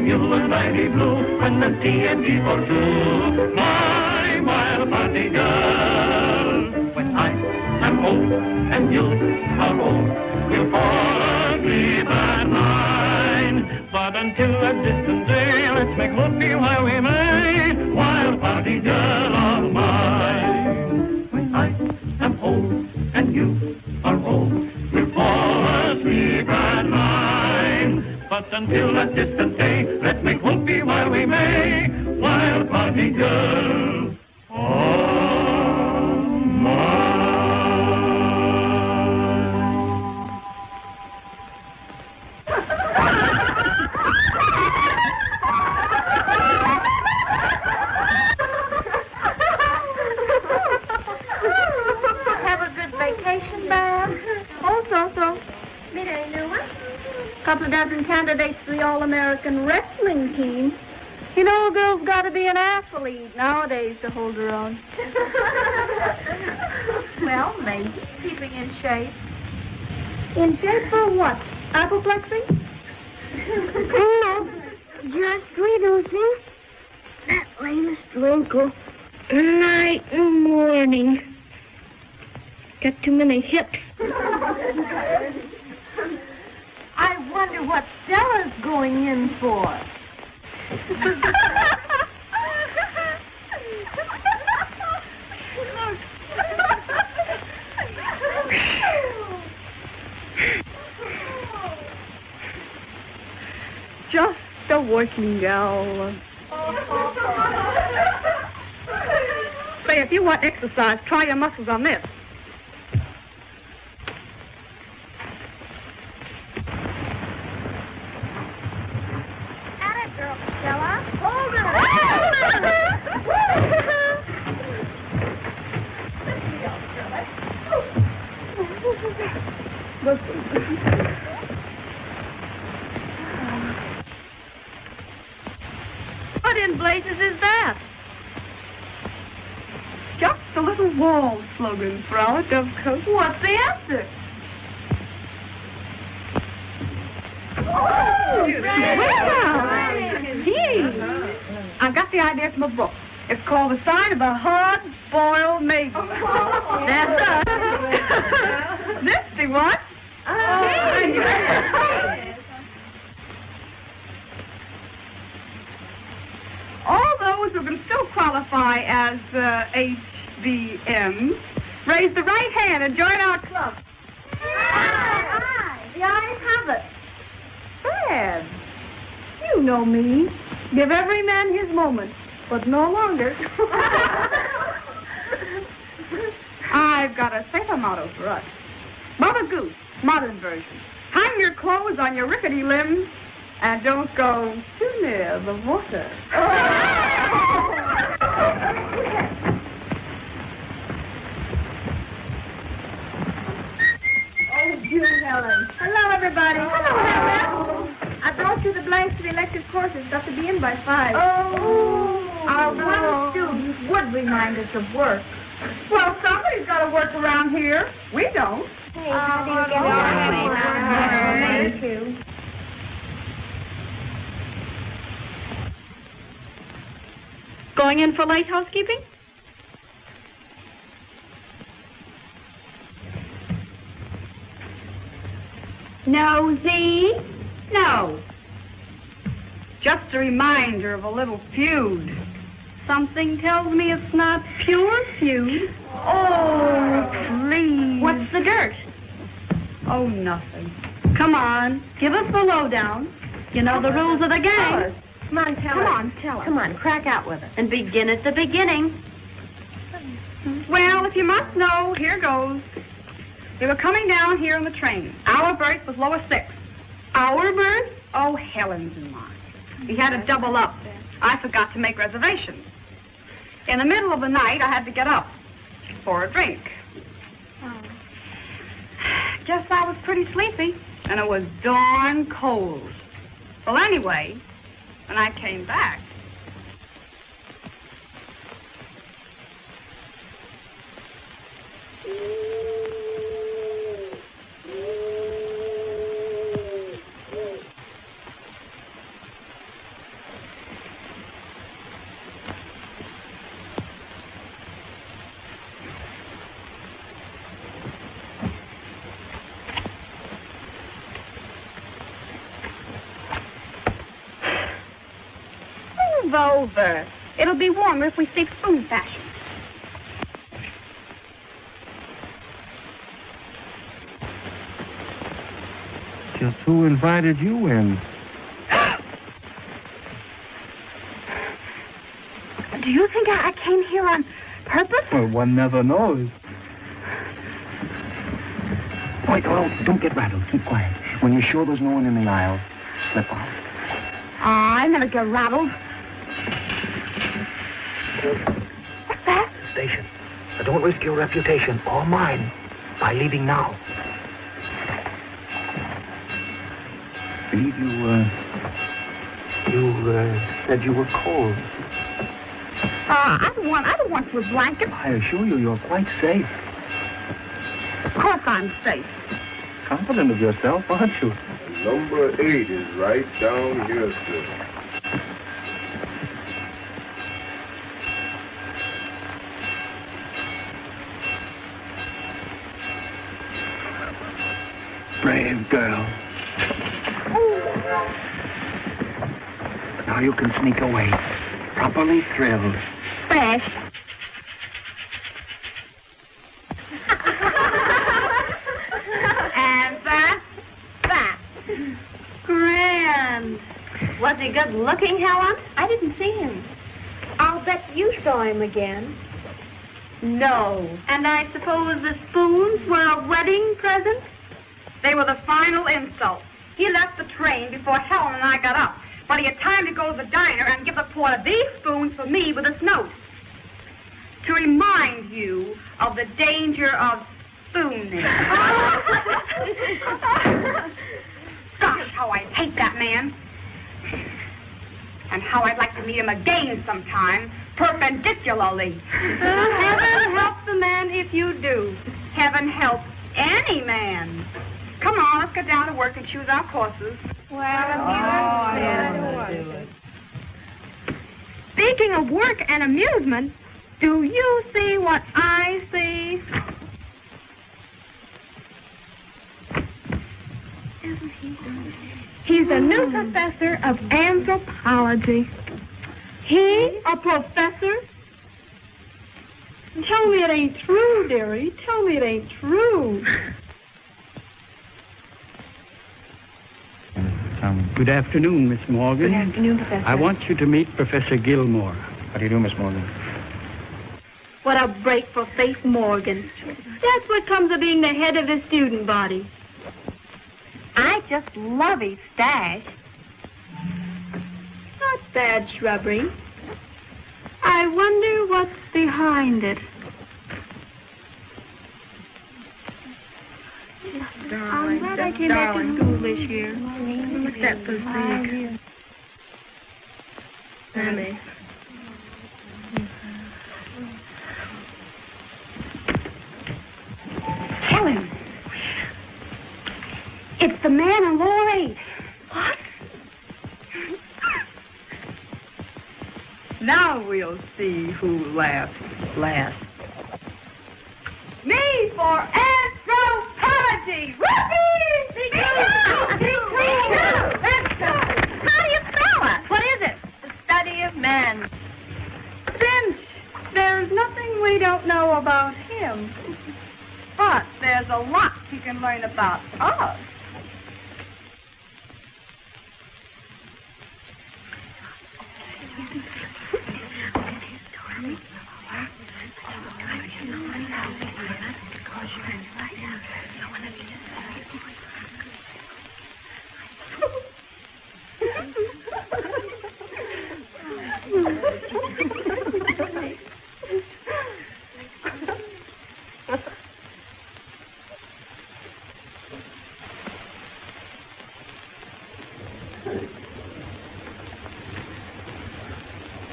you and I be blue when the T&T for two. My wild party girl. When I am old and you are old, we'll fall asleep at nine. But until that distant day, let's make whoopee while we may. Wild party girl of mine. When I am old and you are old, we'll fall asleep at nine. But until that distant day, let's make whoopee while we may. Wild party girl of mine. Have a good vacation, Bob? Oh, so. Meet any new ones? Couple of dozen candidates for the All-American Wrestling team. You know, a girl's got to be an athlete nowadays to hold her own. Well, maybe. Keeping in shape. In shape for what? Apoplexy? No, just reducing that lamest wrinkle night and morning. Got too many hips. I wonder what Stella's going in for. Just a working gal. Say, if you want exercise, try your muscles on this. What in blazes is that? Just a little wall slogan, Frau Dovecote. What's the answer? I've got the idea from a book. It's called The Sign of a Hard-Boiled Maiden. That's us. This, see what? All those who can still qualify as HBMs, raise the right hand and join our club. Aye. The ayes have it. Fred, you know me. Give every man his moment, but no longer. I've got a safer motto for us. Mother Goose, modern version. Hang your clothes on your rickety limbs and don't go too near the water. Oh, June Helen. Hello, everybody. Hello, Helen. I brought you the blanks to the elective courses. Got to be in by 5. Our one students would remind us of work. Well, somebody's got to work around here. We don't. Thank you. Going in for late housekeeping? Nosy? No. Just a reminder of a little feud. Something tells me it's not pure feud. Oh, please. What's the dirt? Oh, nothing. Come on, give us the lowdown. You know the rules of the game. Come on, tell us. Come on, crack out with it. And begin at the beginning. Well, if you must know, here goes. We were coming down here in the train. Our berth was lower 6. Our berth? Oh, Helen's and mine. We had to double up. I forgot to make reservations. In the middle of the night, I had to get up for a drink. Guess I was pretty sleepy, and it was darn cold. Well, anyway, when I came back, Move over. It'll be warmer if we sleep spoon fashion. Just who invited you in? Do you think I came here on purpose? Well, one never knows. Wait, oh, don't get rattled. Keep quiet. When you're sure there's no one in the aisle, slip out. Oh, I never get rattled. What's that? Station. But don't risk your reputation or mine by leaving now. Believe you said you were cold. I don't want your blanket. I assure you, you're quite safe. Of course I'm safe. Confident of yourself, aren't you? Number 8 is right down here, sir. Brave girl. Now you can sneak away, properly thrilled. Fresh. And that. Grand. Was he good looking, Helen? I didn't see him. I'll bet you saw him again. No. And I suppose the spoons were a wedding present? They were the final insult. He left the train before Helen and I got up, but he had time to go to the diner and give the porter these spoons for me with this note. To remind you of the danger of spooning. Gosh, how I hate that man. And how I'd like to meet him again sometime, perpendicularly. Heaven help the man if you do. Heaven help any man. Come on, let's get down to work and choose our courses. Speaking of work and amusement, do you see what I see? He's the new professor of anthropology. He, a professor? Tell me it ain't true, dearie. Tell me it ain't true. Good afternoon, Miss Morgan. Good afternoon, Professor. I want you to meet Professor Gilmore. How do you do, Miss Morgan? What a break for Faith Morgan. That's what comes of being the head of the student body. I just love his stash. Not bad shrubbery. I wonder what's behind it. I'm glad I came back to school this year. Look at that physique. Sammy. Helen. It's the man in lower 8. What? Now we'll see who laughs last. Me for anthropology! Whoopee! How do you spell it? What is it? The study of men. Since there's nothing we don't know about him, but there's a lot he can learn about us.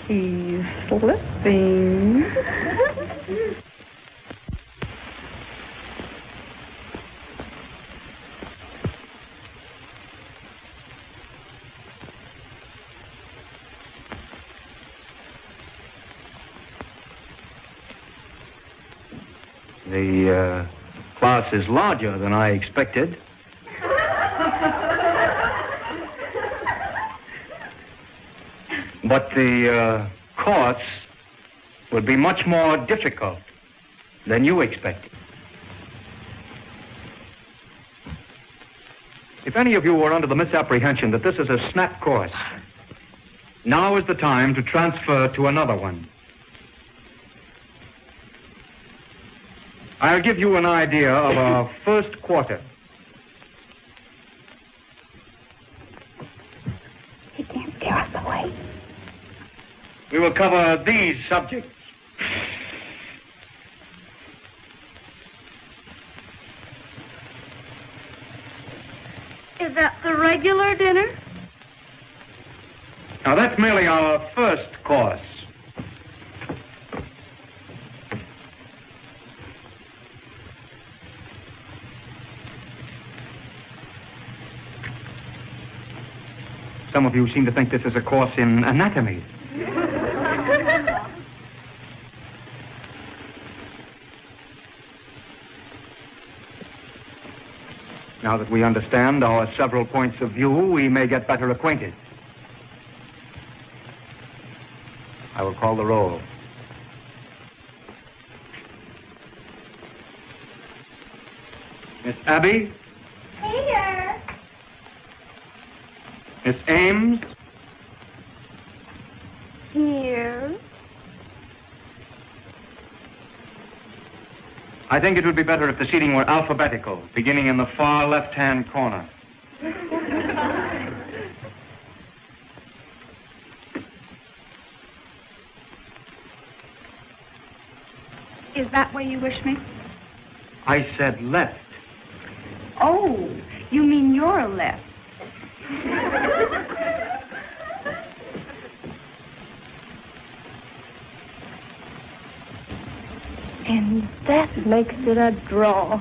He's slipping. The class is larger than I expected. But the course would be much more difficult than you expected. If any of you were under the misapprehension that this is a snap course, now is the time to transfer to another one. I'll give you an idea of our first quarter. He can't scare us away. We will cover these subjects. Is that the regular dinner? Now, that's merely our first course. Some of you seem to think this is a course in anatomy. Now that we understand our several points of view, we may get better acquainted. I will call the roll. Miss Abby? Here. Miss Ames? Here. I think it would be better if the seating were alphabetical, beginning in the far left-hand corner. Is that where you wish me? I said left. Oh, you mean your left. And that makes it a draw.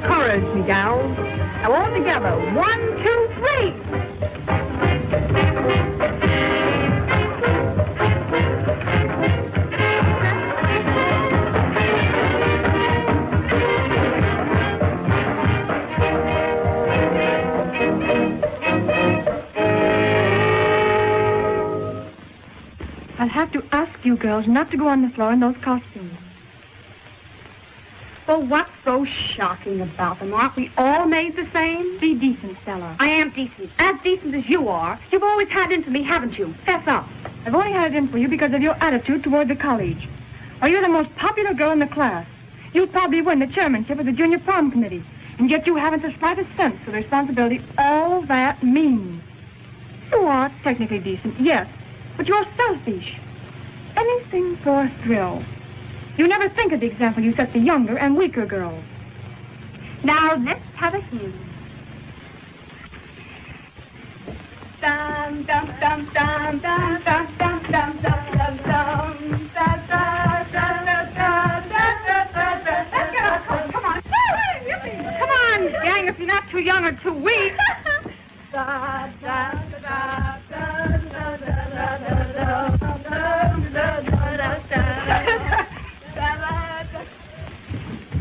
Courage, me gals. Now all together. 1, 2, 3. I'll have to ask you girls not to go on the floor in those costumes. Well, what's so shocking about them? Aren't we all made the same? Be decent, Stella. I am decent. As decent as you are. You've always had it in for me, haven't you? Fess up. I've only had it in for you because of your attitude toward the college. Why, you're the most popular girl in the class. You'll probably win the chairmanship of the junior prom committee. And yet you haven't the slightest sense of the responsibility all that means. You are technically decent, yes, but you're selfish. Anything for a thrill. You never think of the example you set the younger and weaker girls. Now, let's have a hymn. Dum dum dum dum dum dum dum dum dum dum dum da da da da da da da da. Let's get our coat. Come on. Come on, gang, if you're not too young or too weak. Da da da da da da da da da.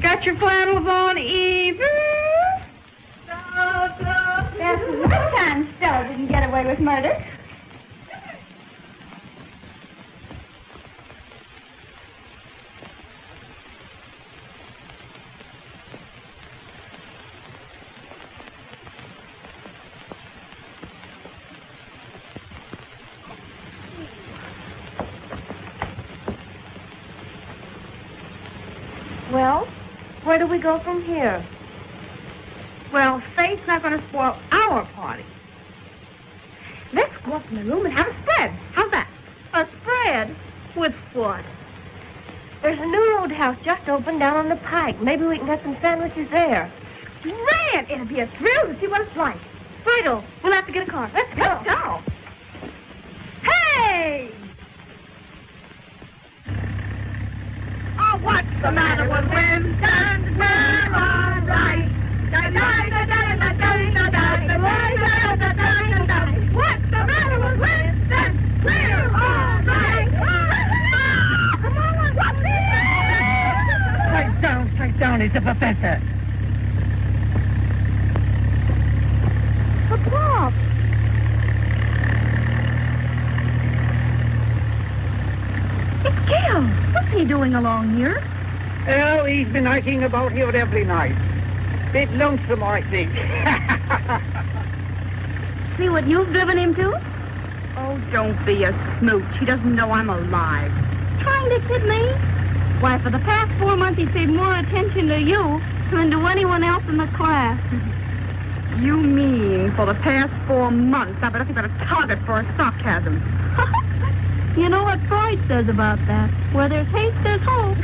Got your flannels on, Eve? That's one time Stella didn't get away with murder. Well, where do we go from here? Well, Faith's not going to spoil our party. Let's go up in the room and have a spread. How's that? A spread? With what? There's a new roadhouse just opened down on the pike. Maybe we can get some sandwiches there. Grand! It'll be a thrill to see what it's like. Fido, we'll have to get a car. Let's go. Let's go. Hey! Oh, what's the matter with Winston? We're all right. What's the matter with Winston? We're all right. Come on, what's it? Straight down, it's the professor. But, Pop. It's Gil. What's he doing along here? Well, he's been hiking about here every night. Bit lonesome, I think. See what you've driven him to? Oh, don't be a smooch. He doesn't know I'm alive. Trying to kid me? Why, for the past 4 months, he's paid more attention to you than to anyone else in the class. You mean for the past 4 months I've been nothing but a target for a sarcasm. You know what Freud says about that? Where there's hate, there's hope.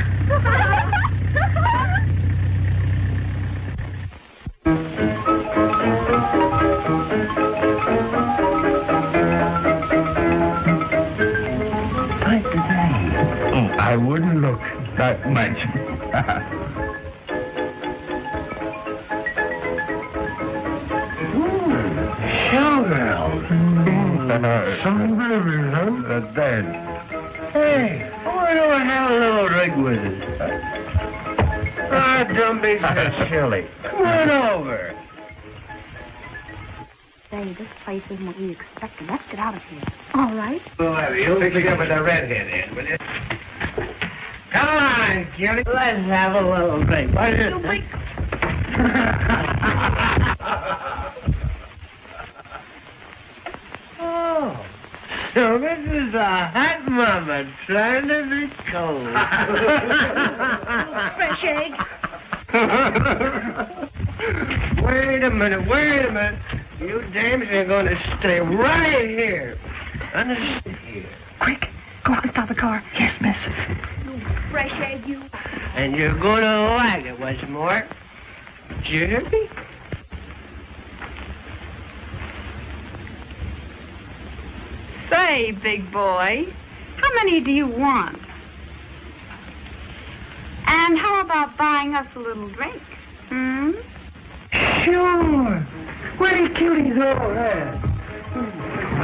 I wouldn't look that much. Showgirls. Some babies, huh? Dead. Hey, why don't I have a little drink with us? Ah, don't be so silly. Come on over. Say, this place isn't what we expected. Let's get out of here. All right. Well, you'll pick up with the redhead in, will you? Come on, Cutie. Let's have a little drink. What is it? Oh, so this is a hot mama trying to be cold. Fresh egg. Wait a minute. You dames are going to stay right here. Understand here. Quick, go out and stop the car. Yes, miss. Fresh egg, you. And you're going to like it, what's more. Jeremy? Say, big boy, how many do you want? And how about buying us a little drink? Hmm? Sure. Where Cutie go? I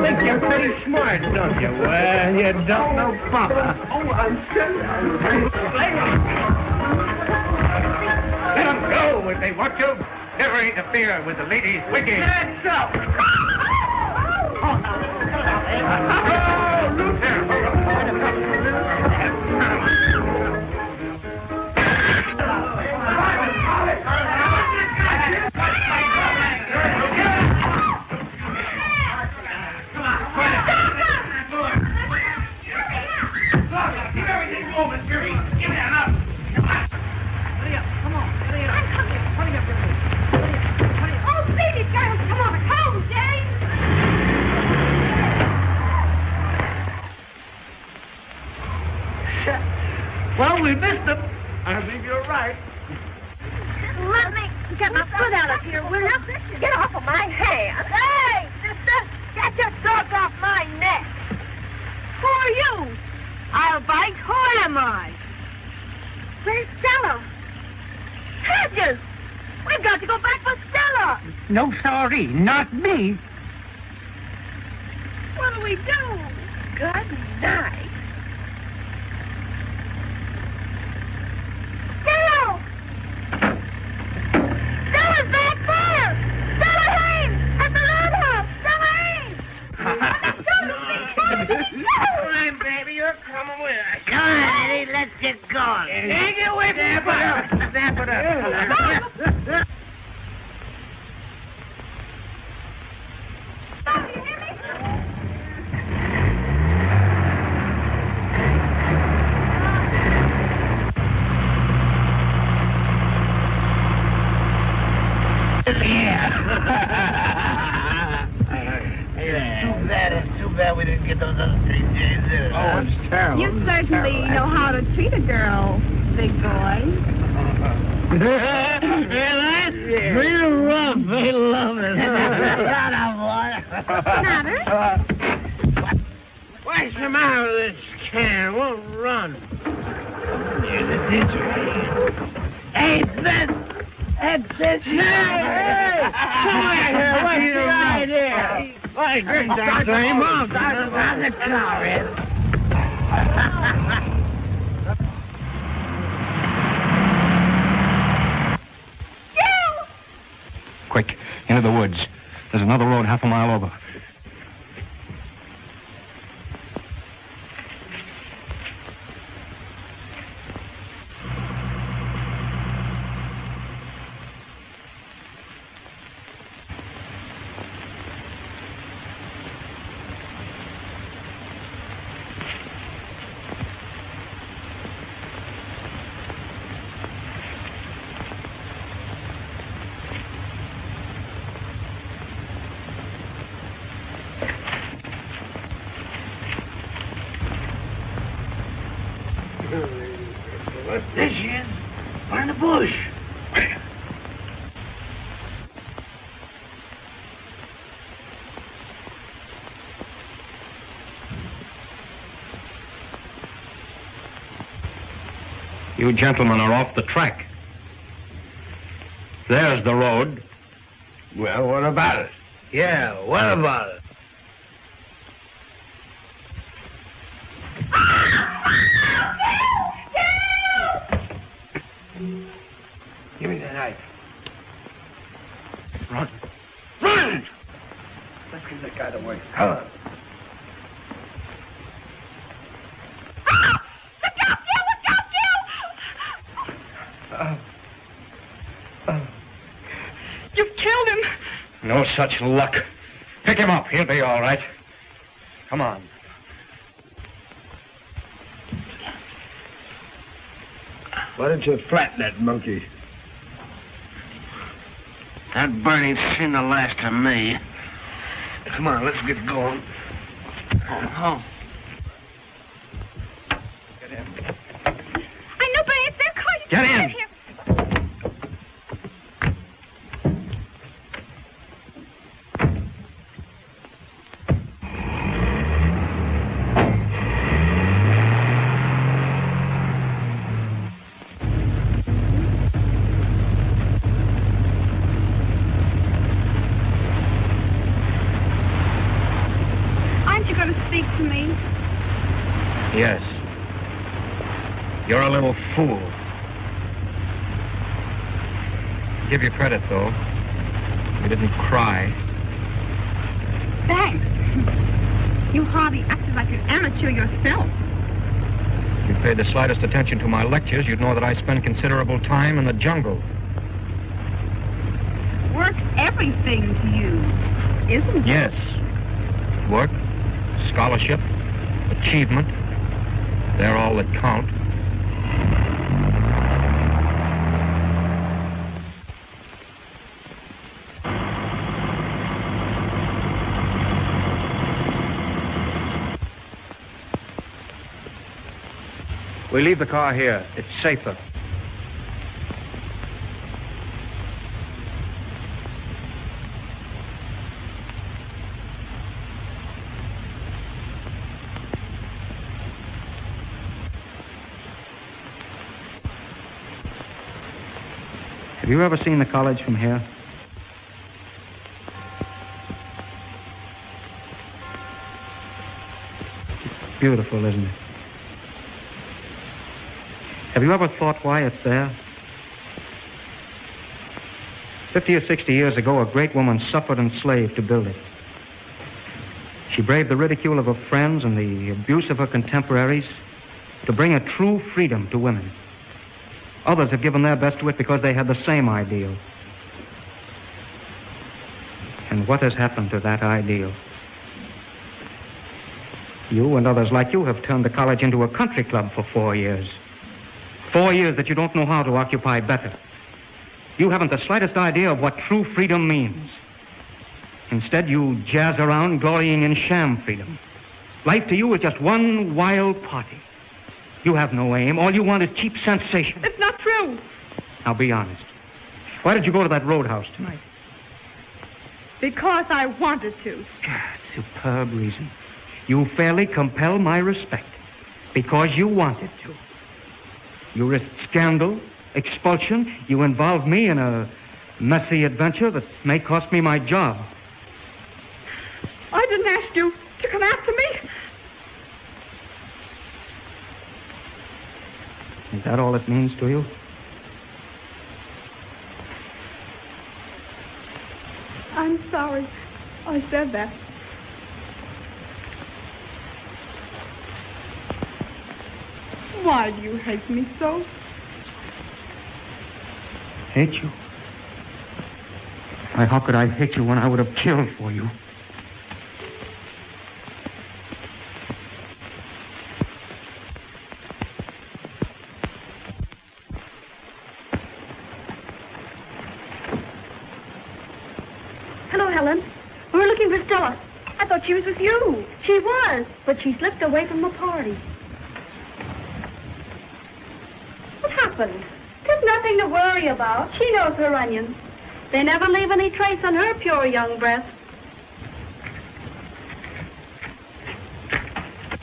think you're pretty smart, don't you? Well, you don't know Papa. Oh, I'm serious. Let them go if they want to. Never interfere with the ladies' wicked. Hands up! Well, we missed them. I think you're right. Let me get my foot out of here, will you? Get off of my hand. Hey, sister, get your dog off my neck. Who are you? I'll bite. Who am I? Where's Stella? Hedges! We've got to go back for Stella. No, sorry, not me. What do we do? Good night. Stella! Stella's back there! Stella Haynes! At the roadhouse! Stella Haynes! Come on, baby, you're coming with us. Come on, Eddie, let's get going. Take it with me. Snap it up. Stop! bad we didn't get those other 3 days in. Oh, it's terrible. You certainly know how to treat a girl, big boy. They love it. What's the matter? What's the matter with this can? It won't run. Here's the ditch. Hey, that's it. Hey! Come here. What's your idea? Why, good time. Him up. I'm the Colorized. Quick, into the woods. There's another road half a mile over. What's this is? Find a bush. You gentlemen are off the track. There's the road. Well, what about it? Yeah, what about it? Give me the knife. Run. Run! Let's give that guy the word. Come on. You've killed him. No such luck. Pick him up. He'll be all right. Come on. Why don't you flatten that monkey? That Bernie's seen the last of me. Come on, let's get going. Oh. Get in. I know, but it's their car. You Get can't in. here. Speak to me. Yes. You're a little fool. Give you credit, though. You didn't cry. Thanks. You hardly acted like an amateur yourself. If you paid the slightest attention to my lectures, you'd know that I spend considerable time in the jungle. Work's everything to you, isn't it? Yes. Work, scholarship, achievement, they're all that count. We leave the car here. It's safer. Have you ever seen the college from here? It's beautiful, isn't it? Have you ever thought why it's there? 50 or 60 years ago, a great woman suffered and slaved to build it. She braved the ridicule of her friends and the abuse of her contemporaries to bring a true freedom to women. Others have given their best to it because they had the same ideal. And what has happened to that ideal? You and others like you have turned the college into a country club for 4 years. 4 years that you don't know how to occupy better. You haven't the slightest idea of what true freedom means. Instead, you jazz around glorying in sham freedom. Life to you is just one wild party. You have no aim. All you want is cheap sensation. It's not true. Now, be honest. Why did you go to that roadhouse tonight? Because I wanted to. Superb reason. You fairly compel my respect. Because you wanted to. You risked scandal, expulsion. You involved me in a messy adventure that may cost me my job. I didn't ask you to come after me. Is that all it means to you? I'm sorry I said that. Why do you hate me so? Hate you? Why, how could I hate you when I would have killed for you? Hello, Helen. We were looking for Stella. I thought she was with you. She was, but she slipped away from the party. What happened? There's nothing to worry about. She knows her onions. They never leave any trace on her pure young breast.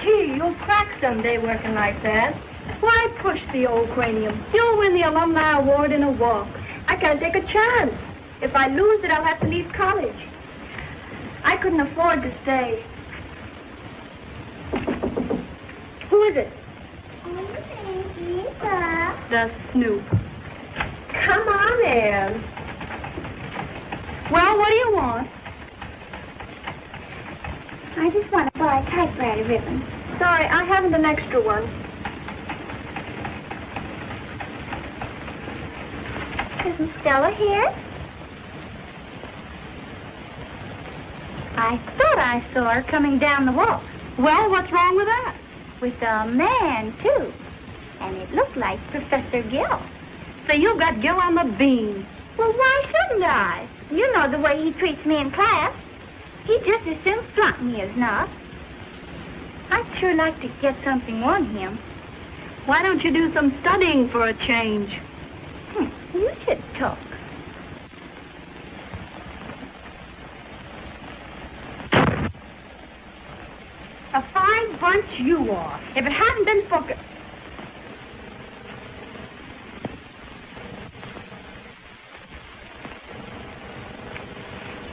Gee, you'll crack someday working like that. Why push the old cranium? You'll win the alumni award in a walk. I can't take a chance. If I lose it, I'll have to leave college. I couldn't afford to stay. Who is it? The Snoop. Come on in. Well, what do you want? I just want to buy a typewriter ribbon. Sorry, I haven't an extra one. Isn't Stella here? I thought I saw her coming down the walk. Well, what's wrong with that? With a man, too. And it looked like Professor Gill. So you got Gil on the bean. Well, why shouldn't I? You know the way he treats me in class. He'd just as soon flunk me as not. I'd sure like to get something on him. Why don't you do some studying for a change? You should talk. A fine bunch you are. If it hadn't been for...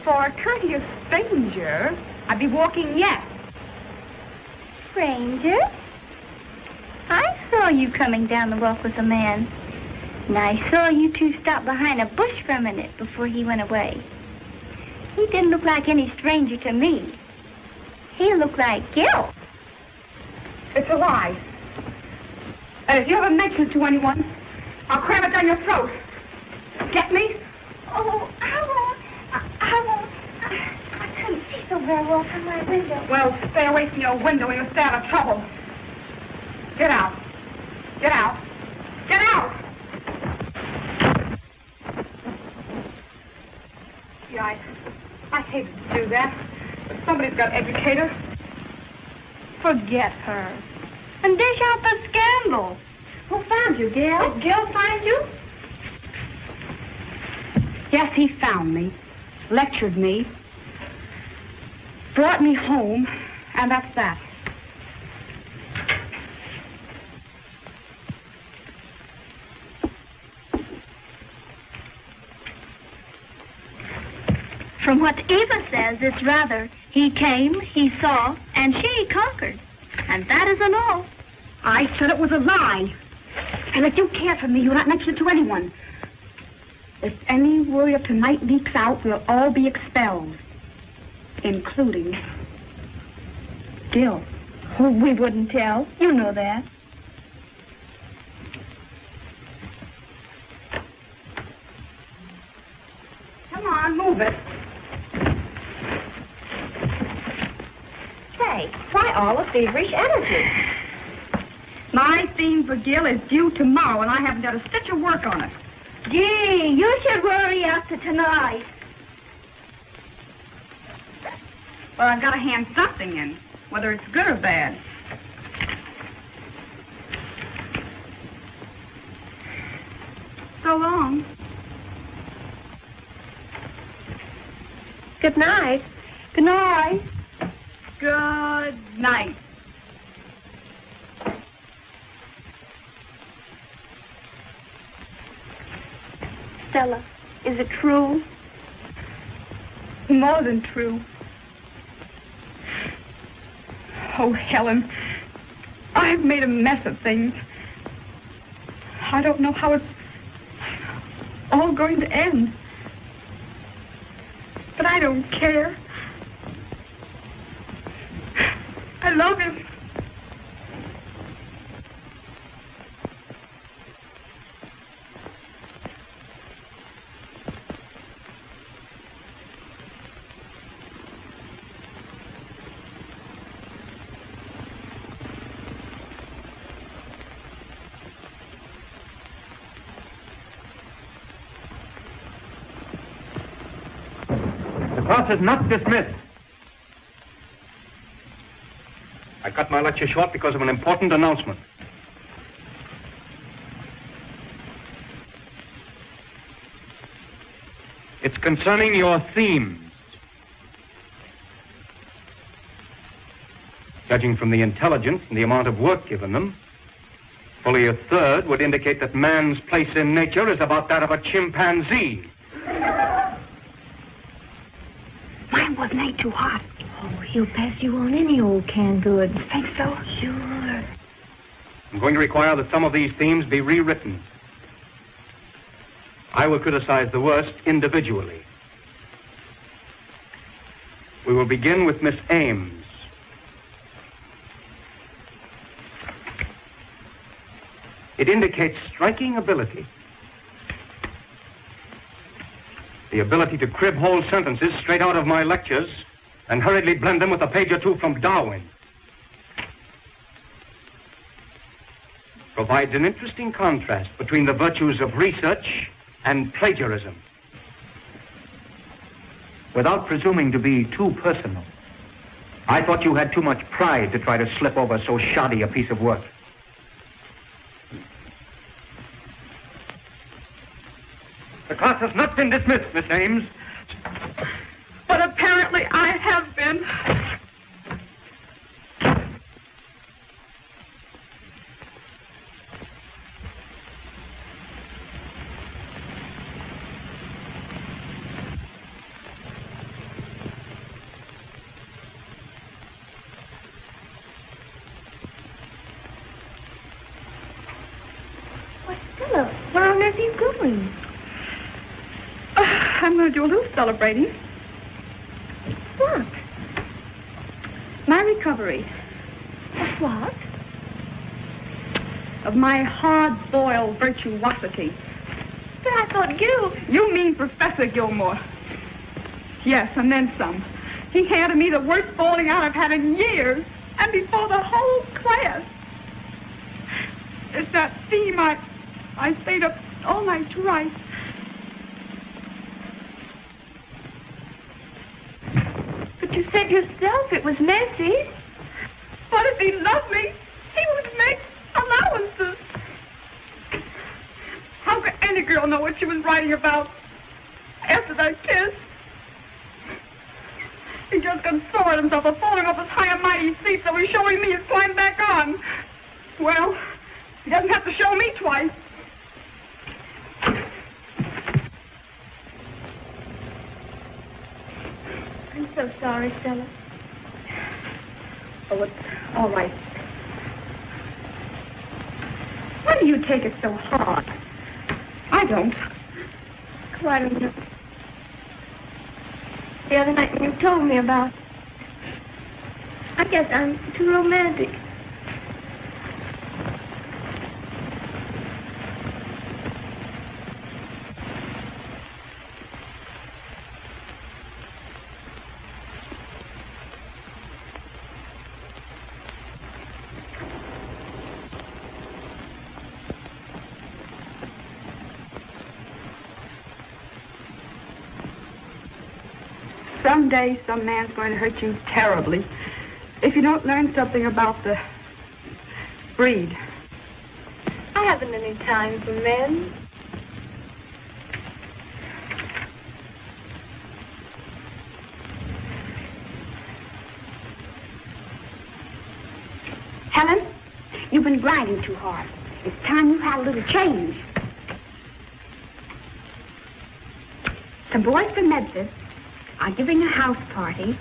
For a courteous stranger, I'd be walking yet. Stranger? I saw you coming down the walk with a man. And I saw you two stop behind a bush for a minute before he went away. He didn't look like any stranger to me. He looked like Gil. It's a lie. And if you ever mention it to anyone, I'll cram it down your throat. Get me? Oh, I won't. I won't. I couldn't see so very well from my window. Well, stay away from your window and you'll stay out of trouble. Get out. Get out. Get out! Yeah, I hated to do that. But somebody's got to educate her. Forget her. And dish out the scandal. Who found you, Gil? Did Gil find you? Yes, he found me, lectured me, brought me home, and that's that. From what Eva says, it's rather he came, he saw, and she conquered. And that isn't all. I said it was a lie. And if you care for me, you'll not mention it to anyone. If any word of tonight leaks out, we'll all be expelled, including Gil. Oh, we wouldn't tell. You know that. Come on, move it. Say, why all the feverish energy? My theme for Gil is due tomorrow, and I haven't done a stitch of work on it. Gee, you should worry after tonight. Well, I've got to hand something in, whether it's good or bad. So long. Good night. Good night. Good night. Stella, is it true? More than true. Oh, Helen, I've made a mess of things. I don't know how it's all going to end. But I don't care. I love him. The class is not dismissed. I cut my lecture short because of an important announcement. It's concerning your themes. Judging from the intelligence and the amount of work given them, fully a third would indicate that man's place in nature is about that of a chimpanzee. Mine wasn't ain't too hot. Oh, he'll pass you on any old canned goods. Think so? Sure. I'm going to require that some of these themes be rewritten. I will criticize the worst individually. We will begin with Miss Ames. It indicates striking ability. The ability to crib whole sentences straight out of my lectures and hurriedly blend them with a page or two from Darwin. Provides an interesting contrast between the virtues of research and plagiarism. Without presuming to be too personal, I thought you had too much pride to try to slip over so shoddy a piece of work. The class has not been dismissed, Miss Ames. But apparently I have been. Why, Stella, where on earth are you going? I'm going to do a little celebrating. What? My recovery Of what? of my hard-boiled virtuosity. But I thought you... You mean Professor Gilmore? Yes, and then some. He handed me the worst bowling out I've had in years, and before the whole class. It's that theme I stayed up all night to write. But you said yourself it was messy. But if he loved me, he would make allowances. How could any girl know what she was writing about after that kiss? He just got sore at himself for falling off his high and mighty seat, so he's showing me his climb back on. Well, he doesn't have to show me twice. I'm so sorry, Stella. Oh, it's all right. Why do you take it so hard? I don't. Oh, I don't know. The other night when you told me about... I guess I'm too romantic. Someday, some man's going to hurt you terribly if you don't learn something about the breed. I haven't any time for men. Helen, you've been grinding too hard. It's time you had a little change. Some boys from Memphis are giving a house party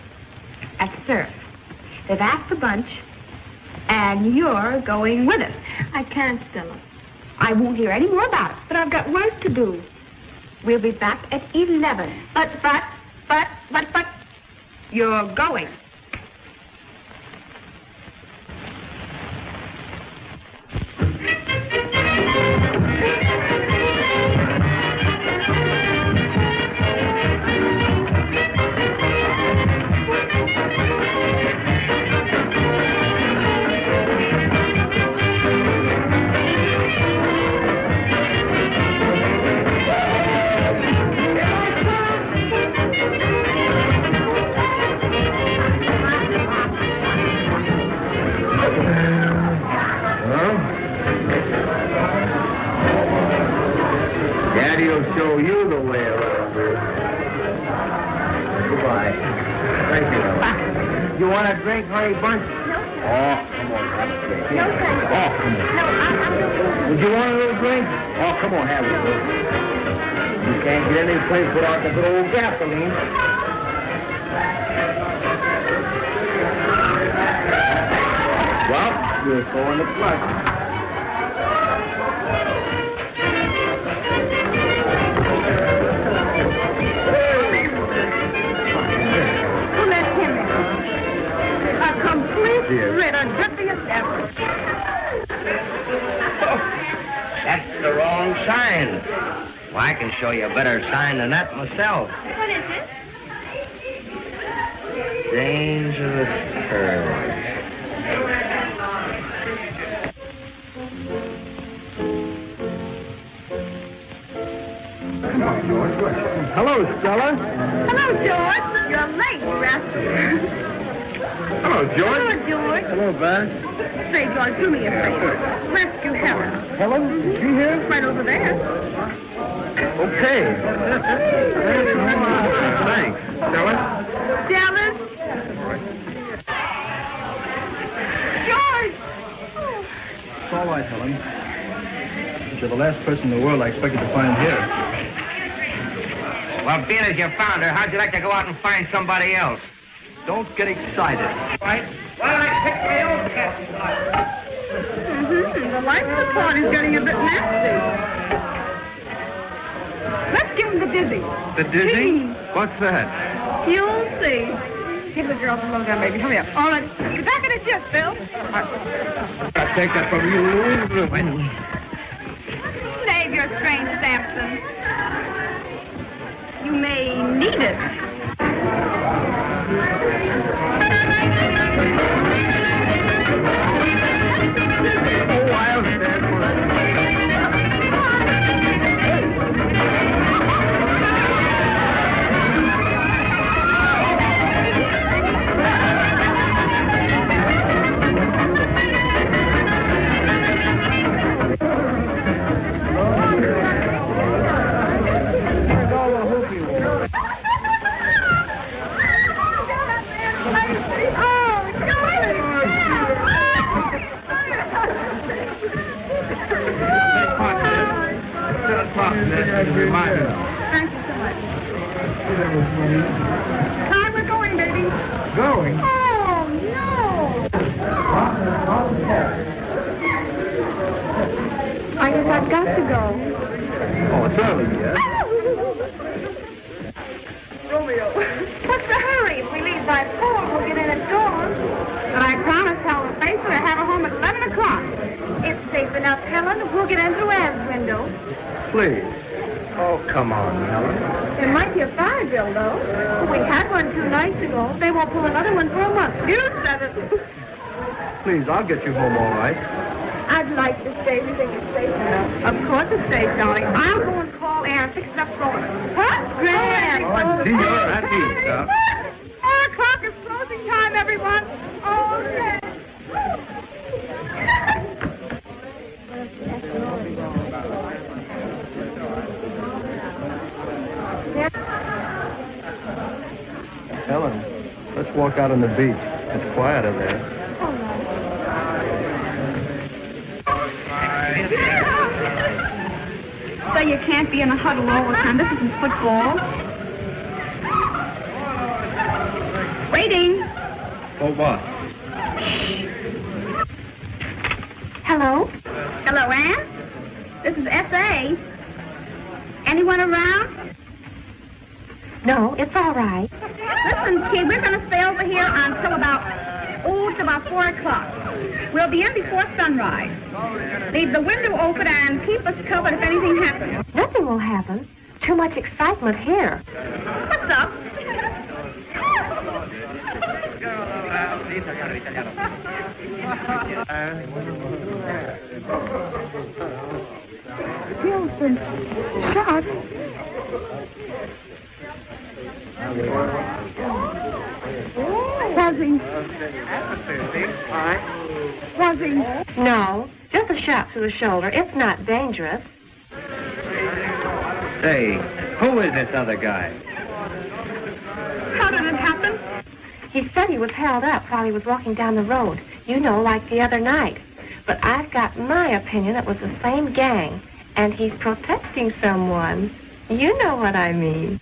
at Surf. They've asked a bunch, and you're going with us. I can't, Stella. I won't hear any more about it, but I've got work to do. We'll be back at 11. But, you're going. Daddy'll show you the way around here. Goodbye. Thank you. You want a drink, honey bunch? No. Oh, come on, have a drink. No, thank you. Oh, come on. No, I'm Would you want a little drink? Oh, come on, have it. You can't get any place without the good old gasoline. Well, we'll go in the plus. That's the wrong sign. Well, I can show you a better sign than that myself. What is it? Dangerous curve. Come on, George. Hello, Stella. Hello, George. You're late, rascal. Hello, George. Hello, George. Hello, Buzz. Say, George, do me a favor. Rescue Helen. Helen, is she here? Right over there. Okay. Thanks. Stella? Dallas? George! It's all right, Helen. But you're the last person in the world I expected to find here. Well, being as you found her, how'd you like to go out and find somebody else? Don't get excited. Right? Well, I picked my own captain. The life of the party's getting a bit nasty. Let's give him the dizzy. The dizzy? Gee. What's that? You'll see. Give the girl some lowdown, baby. Hurry up. All right. Get back in the ship, Phil. I'll take that from you. Save your strength, Sampson. You may need it. Oh, I'll stand for it. Thank you so much. Time we're going, baby. Going? Oh, no. I guess I've got to go. Oh, it's early yet. Romeo. What's the hurry? If we leave by 4, we'll get in at dawn. But I promised Helen Faithful to have her home at 11 o'clock. It's safe enough, Helen. We'll get in through Ann's window. Please. Oh, come on, Helen. There might be a fire drill, though. We had one 2 nights ago. They won't pull another one for a month. You said it. Please, I'll get you home all right. I'd like to stay. You think it's safe enough? Of course it's safe, darling. I'll go and call Ann and fix it up for her. What? Grand. Oh, Senor, happy stuff. 4 o'clock is closing time, everyone. Oh, yes. Helen, let's walk out on the beach. It's quieter there. So you can't be in a huddle all the time. This isn't football. Waiting. Oh, what? Hello? Hello, Ann. This is S.A. Anyone around? No, it's all right. Listen, kid, we're going to stay over here until about 4 o'clock. We'll be in before sunrise. Leave the window open and keep us covered if anything happens. Nothing will happen. Too much excitement here. What's up? Bill's been shot. Was he? Was he? No, just a shot through the shoulder. It's not dangerous. Say, who is this other guy? How did it happen? He said he was held up while he was walking down the road. You know, like the other night. But I've got my opinion it was the same gang. And he's protecting someone. You know what I mean.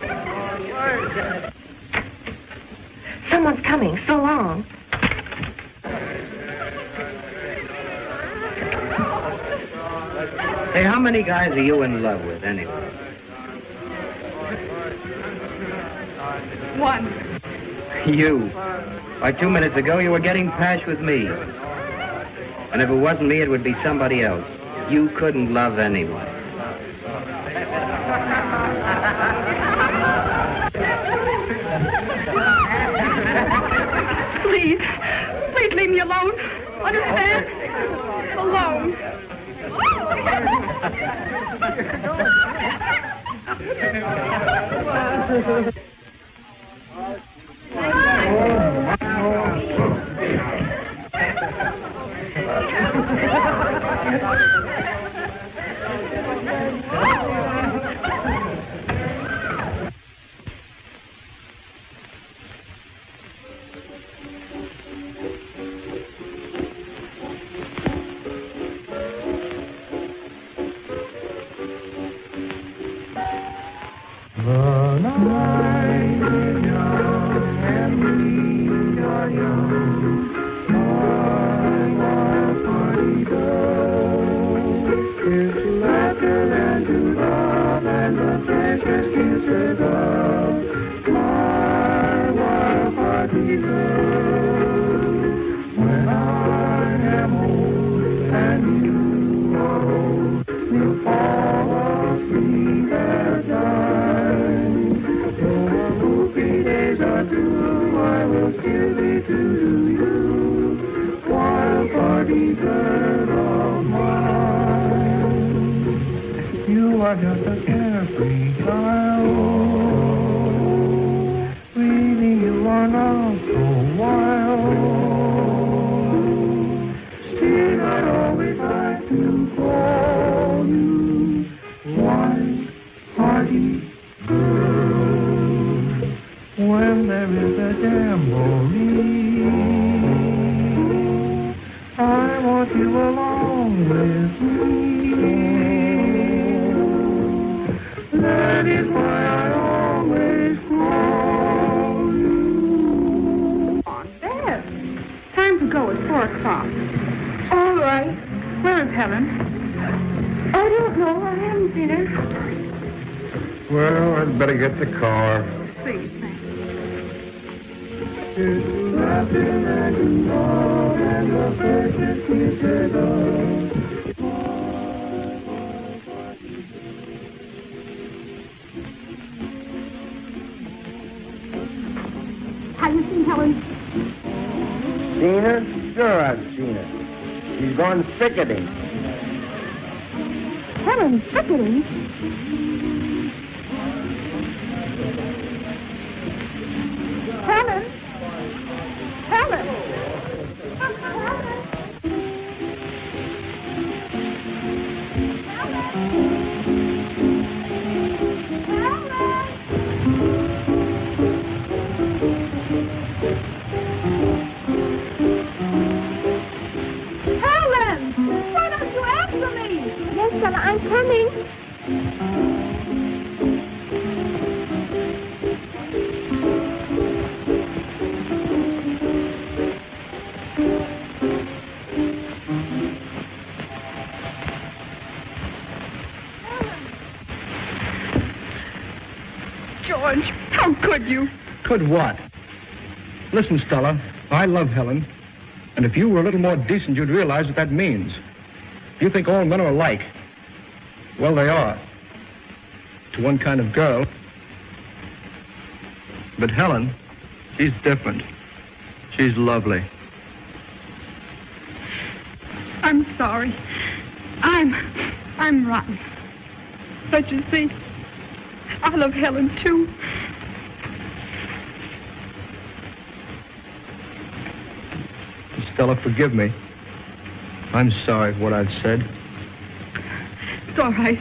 Someone's coming. So long. Hey, how many guys are you in love with, anyway? One. You. Why, 2 minutes ago, you were getting patched with me. And if it wasn't me, it would be somebody else. You couldn't love anyone. Please. Please leave me alone. Understand? Alone. Get the car. Please, thank Have you seen Helen? Seen her? Sure, I've seen her. She's gone sickening. Helen, sickening? Helen? Helen? Helen! Why don't you answer me? Yes, Stella, I'm coming. George, how could you? Could what? Listen, Stella, I love Helen. And if you were a little more decent, you'd realize what that means. You think all men are alike. Well, they are. To one kind of girl. But Helen, she's different. She's lovely. I'm sorry. I'm rotten. But you see, I love Helen, too. Stella, forgive me. I'm sorry for what I've said. It's all right.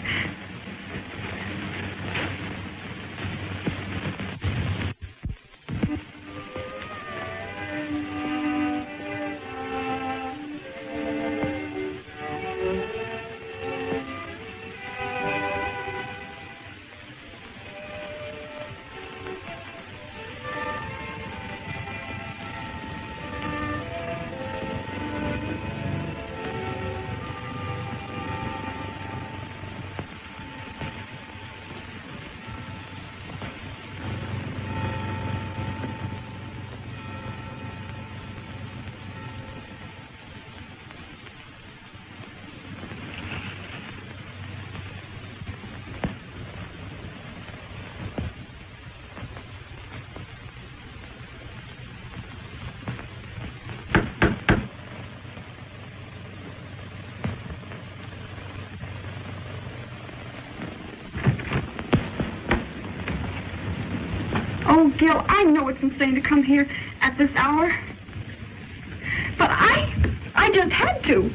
Oh, Gil, I know it's insane to come here at this hour. But I just had to.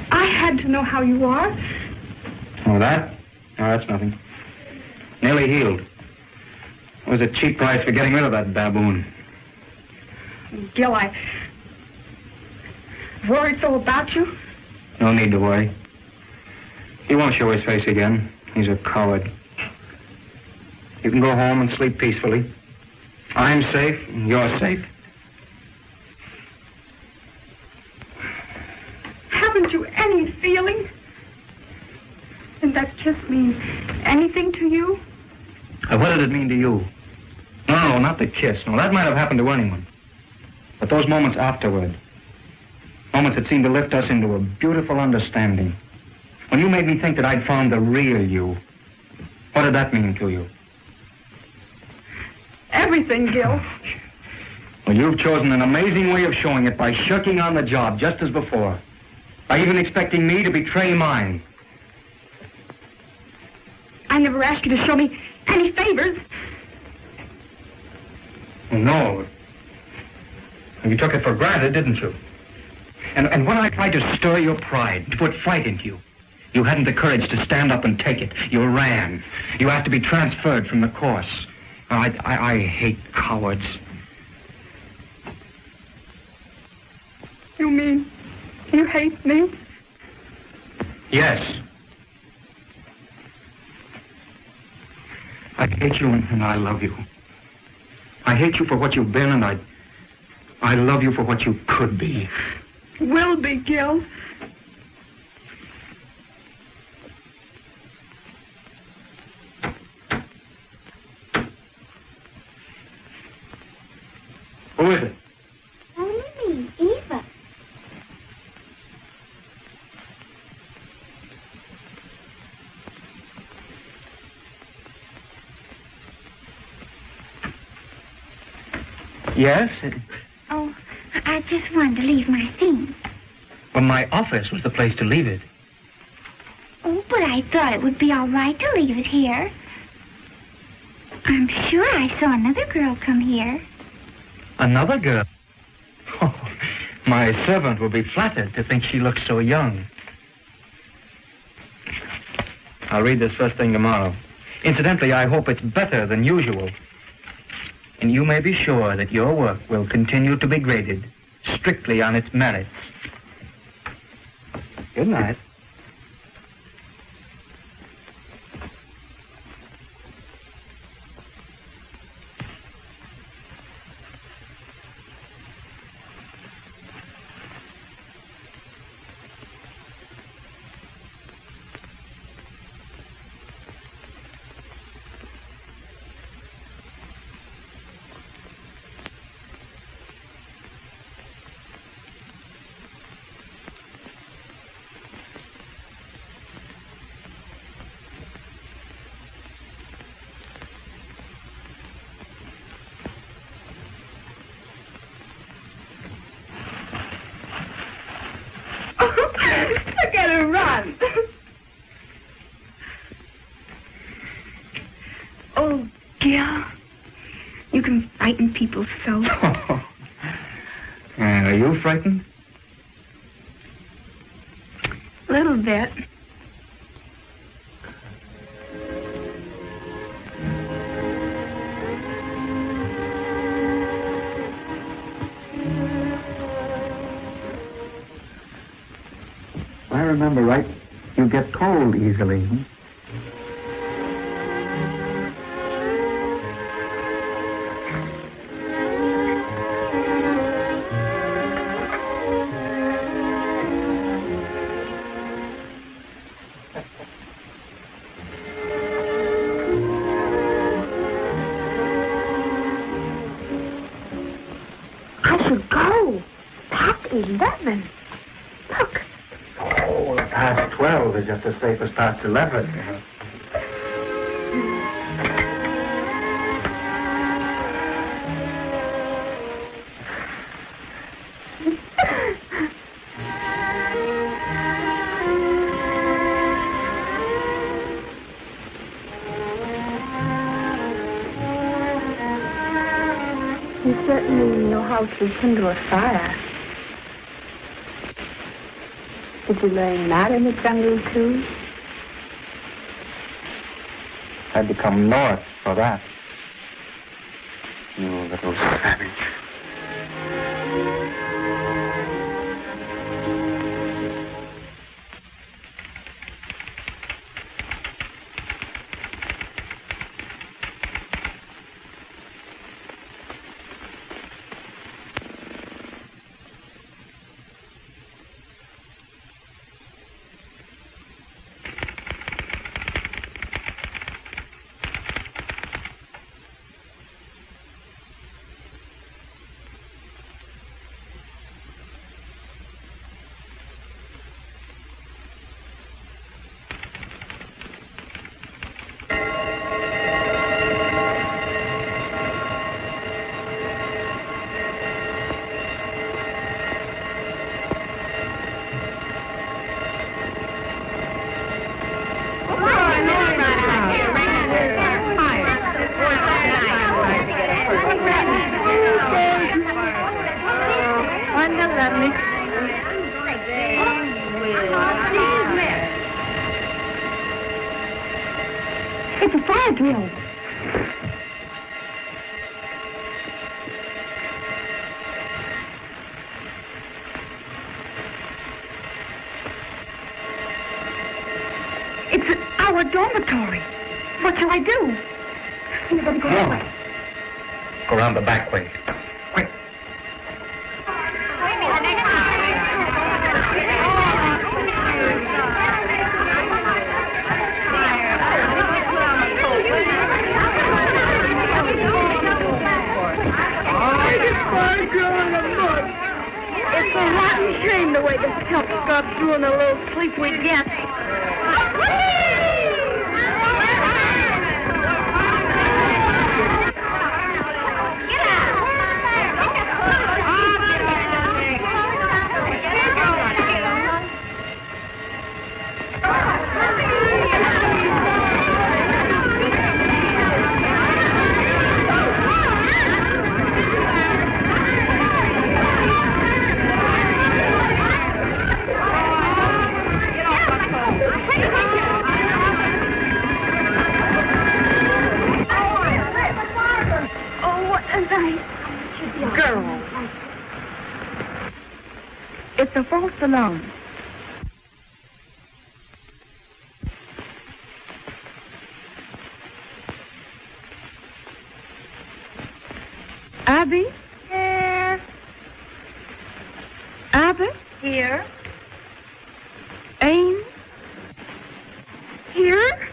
I had to know how you are. Oh, that? Oh, that's nothing. Nearly healed. It was a cheap price for getting rid of that baboon. Gil, I worried so about you. No need to worry. He won't show his face again. He's a coward. You can go home and sleep peacefully. I'm safe, and you're safe. Haven't you any feeling? And that kiss means anything to you? What did it mean to you? No, not the kiss. No, that might have happened to anyone. But those moments afterward, moments that seemed to lift us into a beautiful understanding. When you made me think that I'd found the real you, what did that mean to you? Everything, Gil. Well, you've chosen an amazing way of showing it by shirking on the job just as before. By even expecting me to betray mine. I never asked you to show me any favors. No. You took it for granted, didn't you? And when I tried to stir your pride, to put fight into you, you hadn't the courage to stand up and take it. You ran. You asked to be transferred from the course. I hate cowards. You mean you hate me? Yes. I hate you and I love you. I hate you for what you've been and I love you for what you could be. Will be, Gil. Who is it? Only me, Eva. Yes? Oh, I just wanted to leave my things. Well, my office was the place to leave it. Oh, but I thought it would be all right to leave it here. I'm sure I saw another girl come here. Another girl? Oh, my servant will be flattered to think she looks so young. I'll read this first thing tomorrow. Incidentally, I hope it's better than usual. And you may be sure that your work will continue to be graded strictly on its merits. Good night. Look at her run. Oh, Gil, you can frighten people so. Are you frightened? A little bit. If I remember right, you get cold easily. I should go. Past 11. Look. Oh, past 12 is just as safe as past 11. You certainly know how to kindle a fire. Did you learn that in the jungle, too? Had to come north for that. You little savage. It's a fire drill. It's our dormitory. What shall I do? You better go that way. Go around the back way. Quick. It's a rotten shame the way this help starts doing the little sleep we get. Just alone. Abby? Here. Abbott? Here. Ames? Here.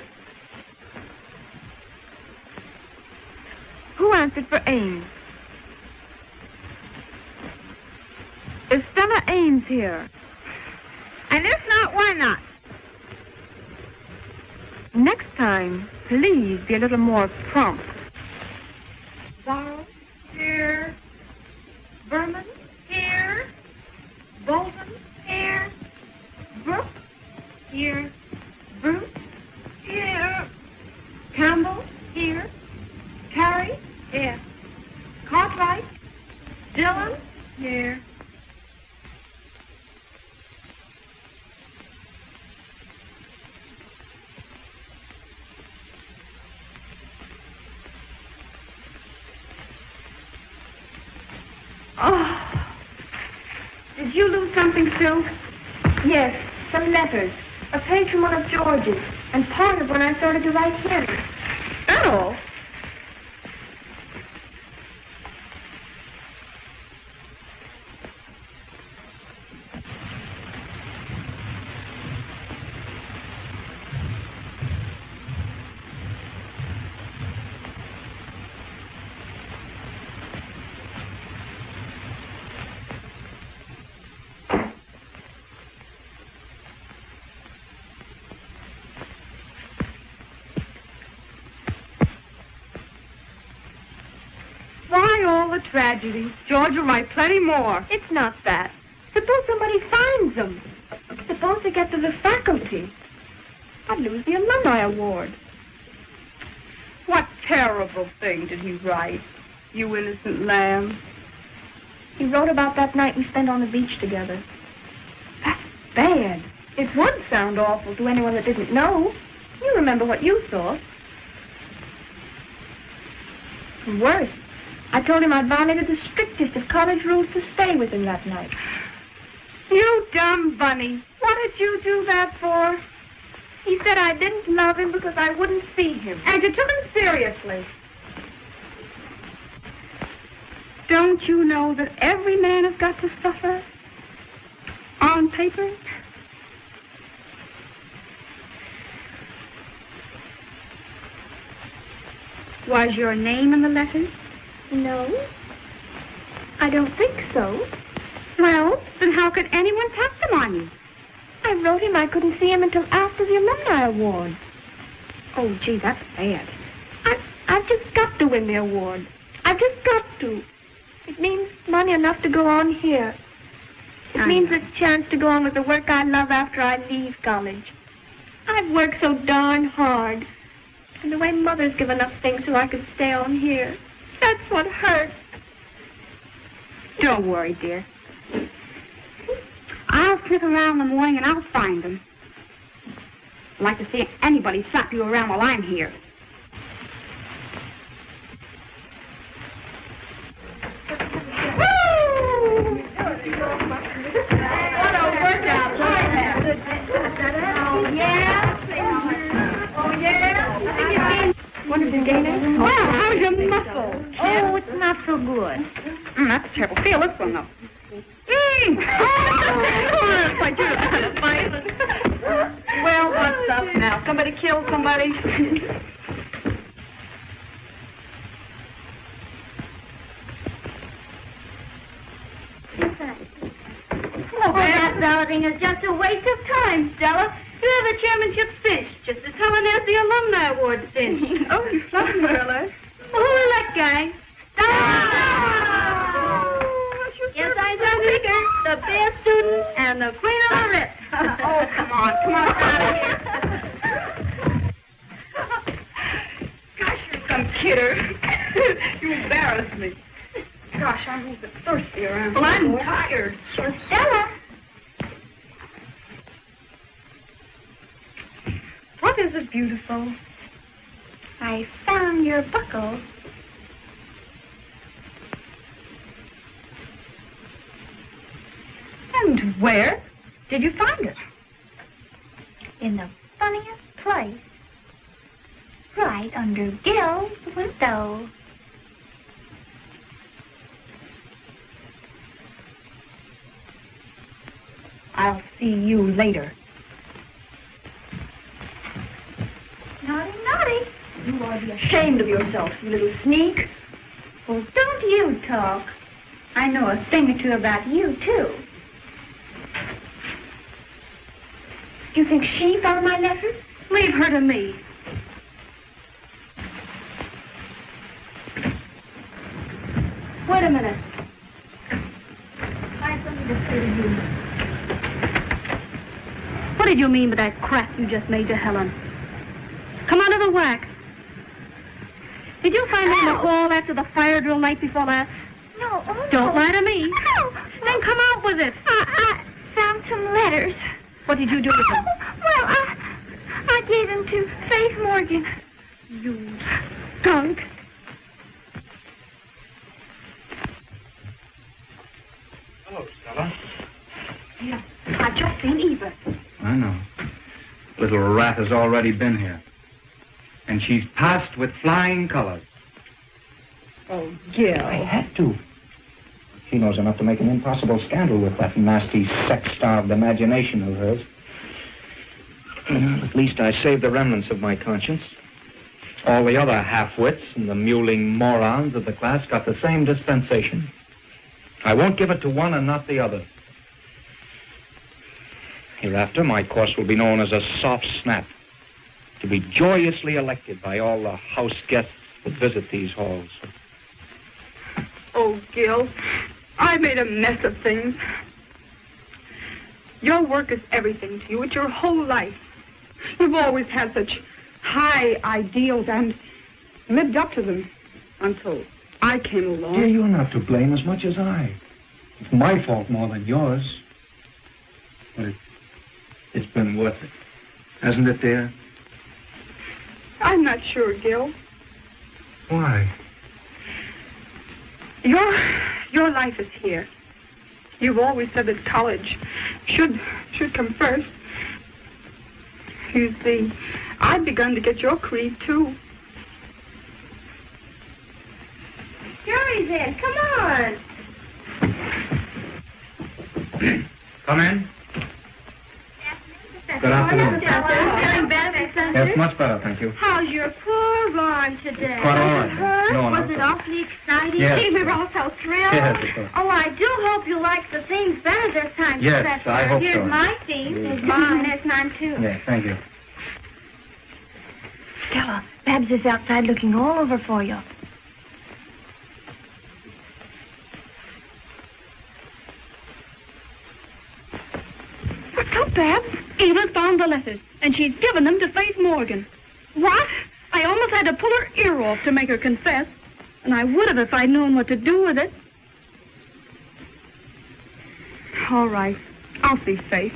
Who answered for Ames? Is Stella Ames here? And if not, why not? Next time, please be a little more prompt. Borrow. Here. Berman. Here. Bolton. Here. Brooke. Here. Bruce. Here. Campbell. Here. Carey. Here. Cartwright. Dillon. Here. Oh. Did you lose something, Sue? Yes, some letters. A page from one of George's, and part of when I started to write him. Oh. Why all the tragedy? George will write plenty more. It's not that. Suppose somebody finds them. Suppose they get to the faculty. I'd lose the alumni award. What terrible thing did he write? You innocent lamb. He wrote about that night we spent on the beach together. That's bad. It would sound awful to anyone that didn't know. You remember what you saw. And worse, I told him I'd violated the strictest of college rules to stay with him that night. You dumb bunny. What did you do that for? He said I didn't love him because I wouldn't see him. And you took him seriously. Don't you know that every man has got to suffer? On paper? Was your name in the letters? No, I don't think so. Well, then how could anyone pass them on you? I wrote him I couldn't see him until after the alumni award. Oh, gee, that's bad. I've just got to win the award. I've just got to. It means money enough to go on here. It means a chance to go on with the work I love after I leave college. I've worked so darn hard. And the way Mother's given up things so I could stay on here. That's what hurts. Don't worry, dear. I'll slip around in the morning and I'll find them. I'd like to see anybody slap you around while I'm here. What a workout. Oh, yeah? Oh, yeah? What did you gain it? Well, how's your muscle? Oh, it's not so good. That's a terrible. Feel this one, though. Oh, it's like you're kind of violent. Well, what's up now? Somebody killed somebody? Oh, that balloting is just a waste of time, Stella. You have a chairmanship finished, just as Helen has the alumni award finished. Oh, you fluffy girl. Who will that guy? Yes, I done figure. The best student and the queen of the rest. Oh, come on, out of here. Gosh, you're some kidder. You embarrass me. Gosh, I'm a little bit thirsty around. Well, I'm tired. Stella. What is it, beautiful? I found your buckle. And where? Did you find it? In the funniest place. Right under Gil's window. I'll see you later. Naughty, naughty. You ought to be ashamed of yourself, you little sneak. Well, don't you talk. I know a thing or two about you, too. Do you think she found my letter? Leave her to me. Wait a minute. I have something to say to you. What did you mean by that crack you just made to Helen? Come out of the wax. Did you find me in the hall after the fire drill night before last? No, oh, Don't no. lie to me. No. Then come out with it. I found some letters. What did you do with them? Well, I gave them to Faith Morgan. You skunk. Hello, Stella. Yeah, I've just seen Eva. I know. Little rat has already been here. And she's passed with flying colors. Oh, Gil. I had to. She knows enough to make an impossible scandal with that nasty, sex-starved imagination of hers. Well, at least I saved the remnants of my conscience. All the other half-wits and the mewling morons of the class got the same dispensation. I won't give it to one and not the other. Hereafter, my course will be known as a soft snap, to be joyously elected by all the house guests that visit these halls. Oh, Gil, I made a mess of things. Your work is everything to you. It's your whole life. You've always had such high ideals and lived up to them until I came along. Dear, you're not to blame as much as I. It's my fault more than yours. But it's been worth it. Hasn't it, dear? I'm not sure, Gil. Why? Your life is here. You've always said that college should come first. You see, I've begun to get your creed, too. Jerry's in. Come on. Come in. Good afternoon. Feeling better, Yes, much better, thank you. How's your poor arm today? Quite all right. Was it hurt? No, Was not it so. awfully exciting? Yes. We were all so thrilled. Yes, of course. Oh, I do hope you like the themes better this time, Yes, Professor. I hope Here's so. my theme. Here's mine. There's mine, too. Yes, thank you. Stella, Babs is outside looking all over for you. What's up, Babs? Eva's found the letters, and she's given them to Faith Morgan. What? I almost had to pull her ear off to make her confess, and I would have if I'd known what to do with it. All right, I'll see Faith.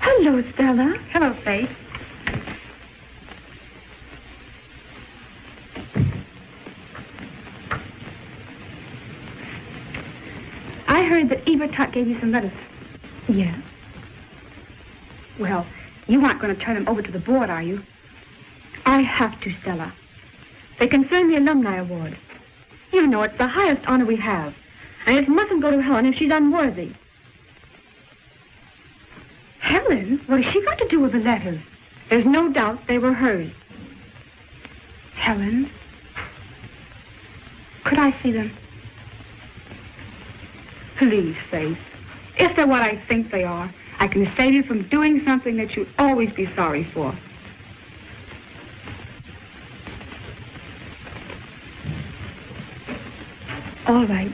Hello, Stella. Hello, Faith. I heard that Eva Tuck gave you some letters. Yeah. Well, you aren't going to turn them over to the board, are you? I have to, Stella. They concern the Alumni Award. You know it's the highest honor we have. And it mustn't go to Helen if she's unworthy. Helen? What has she got to do with the letters? There's no doubt they were hers. Helen? Could I see them? Please, Faith. If they're what I think they are, I can save you from doing something that you'd always be sorry for. All right.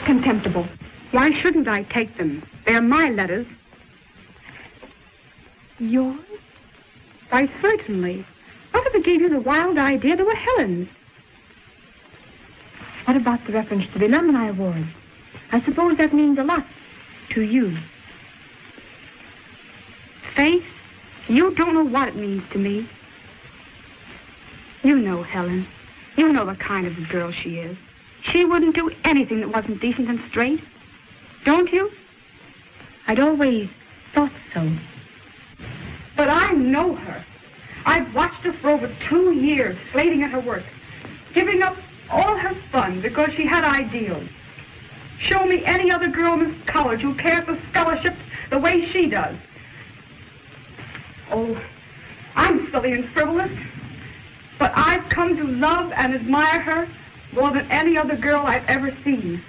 Contemptible. Why shouldn't I take them? They're my letters. Yours? Why, certainly. What if it gave you the wild idea they were Helen's? What about the reference to the alumni award? I suppose that means a lot to you. Faith, you don't know what it means to me. You know, Helen. You know the kind of a girl she is. She wouldn't do anything that wasn't decent and straight. Don't you? I'd always thought so. But I know her. I've watched her for over 2 years, slaving at her work, giving up all her fun because she had ideals. Show me any other girl in this college who cares for scholarships the way she does. Oh, I'm silly and frivolous, but I've come to love and admire her more than any other girl I've ever seen.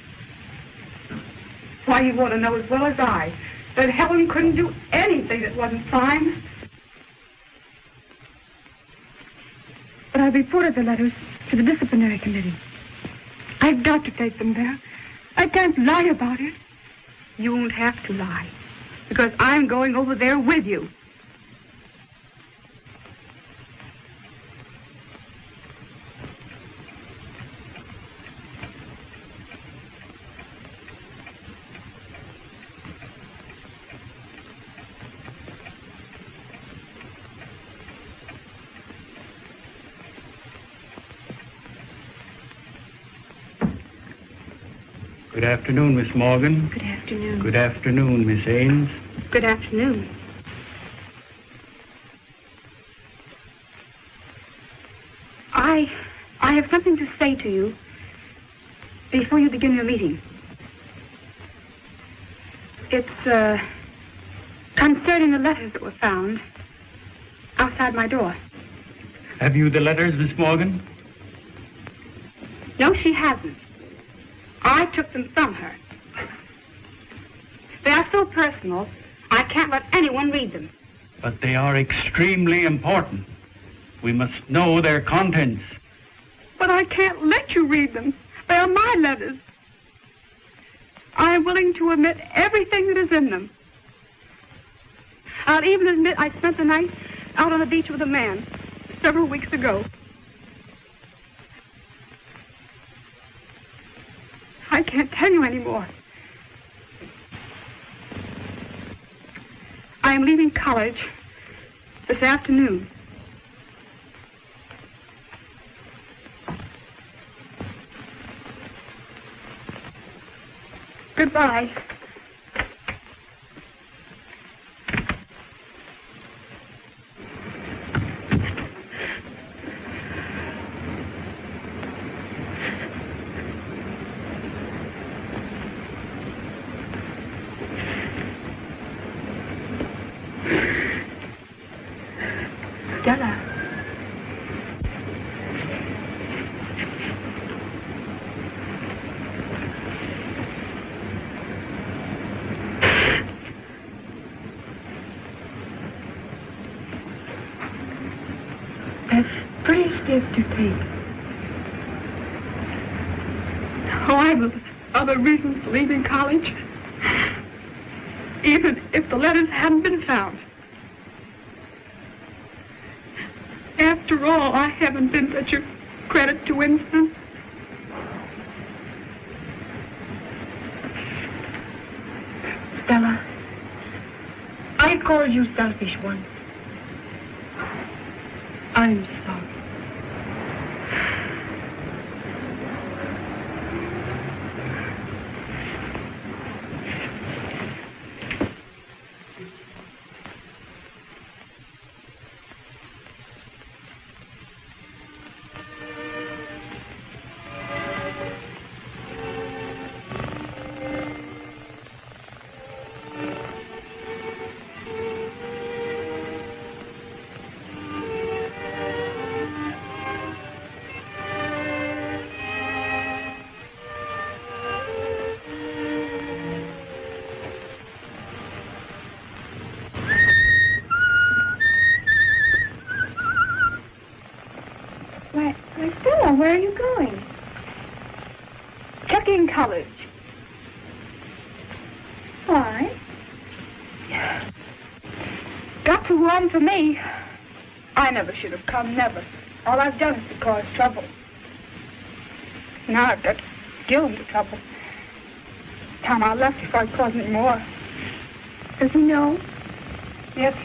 Why, you ought to know as well as I that Helen couldn't do anything that wasn't fine. But I've reported the letters to the disciplinary committee. I've got to take them there. I can't lie about it. You won't have to lie, because I'm going over there with you. Good afternoon, Miss Morgan. Good afternoon. Good afternoon, Miss Ames. Good afternoon. I have something to say to you before you begin your meeting. It's concerning the letters that were found outside my door. Have you the letters, Miss Morgan? No, she hasn't. I took them from her. They are so personal, I can't let anyone read them. But they are extremely important. We must know their contents. But I can't let you read them. They are my letters. I am willing to admit everything that is in them. I'll even admit I spent the night out on the beach with a man several weeks ago. I can't tell you anymore. I am leaving college this afternoon. Goodbye. Stella. That's pretty stiff to take. Oh, I have other reasons for leaving college. Even if the letters hadn't been found. After all, I haven't been such a credit to Winston. Stella, I called you selfish once. I'm sorry. Why, Stella, where are you going? Checking college. Why? Got too warm for me. I never should have come, never. All I've done is to cause trouble. Now I've got to get into trouble. Time I left before I caused any more. Does he know? Yes.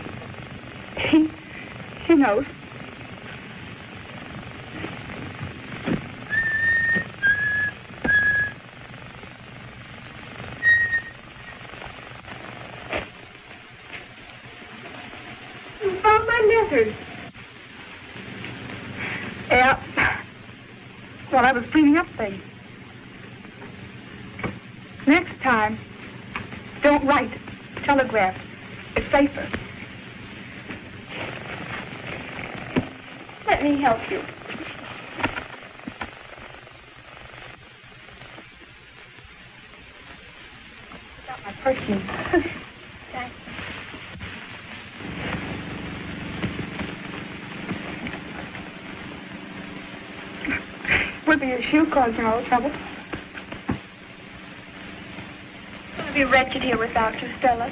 He knows. You found my letters. Yeah. Well, I was cleaning up things. Next time, don't write. Telegraph. It's safer. Let me help you. Got my perfume. Thanks. Would be your shoe causing all the trouble. It's going to be wretched here without you, Stella.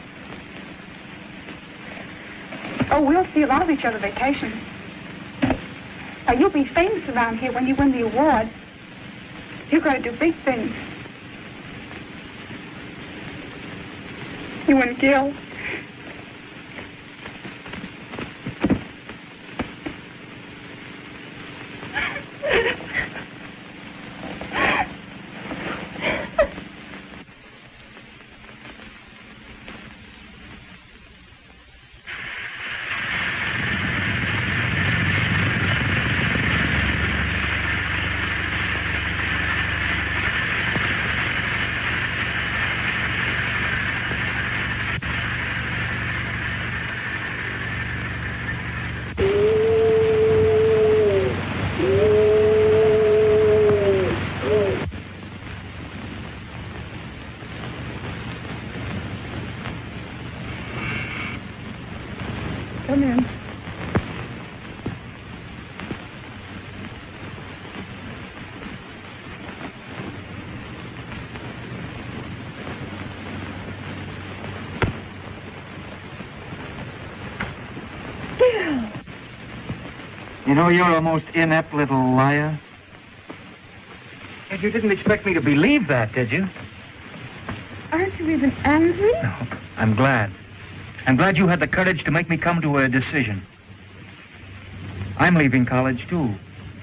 Oh, we'll see a lot of each other vacation. Now, you'll be famous around here when you win the award. You're going to do big things. You and Gil. Come in. You know, you're a most inept little liar. You didn't expect me to believe that, did you? Aren't you even angry? No. I'm glad. I'm glad you had the courage to make me come to a decision. I'm leaving college, too,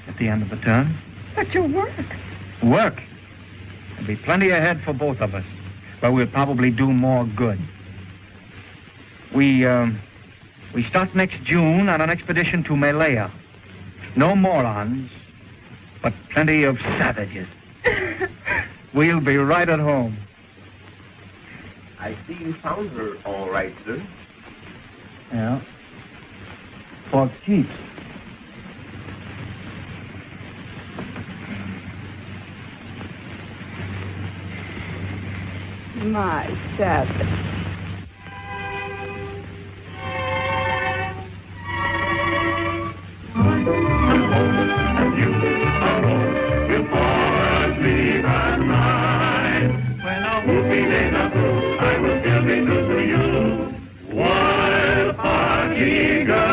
at the end of the term. But your work. Work? There'll be plenty ahead for both of us, but we'll probably do more good. We start next June on an expedition to Malaya. No morons, but plenty of savages. We'll be right at home. I see you found her all right, sir. Yeah. Pork cheeks. My savage. I will still be true to you. Wild party girl.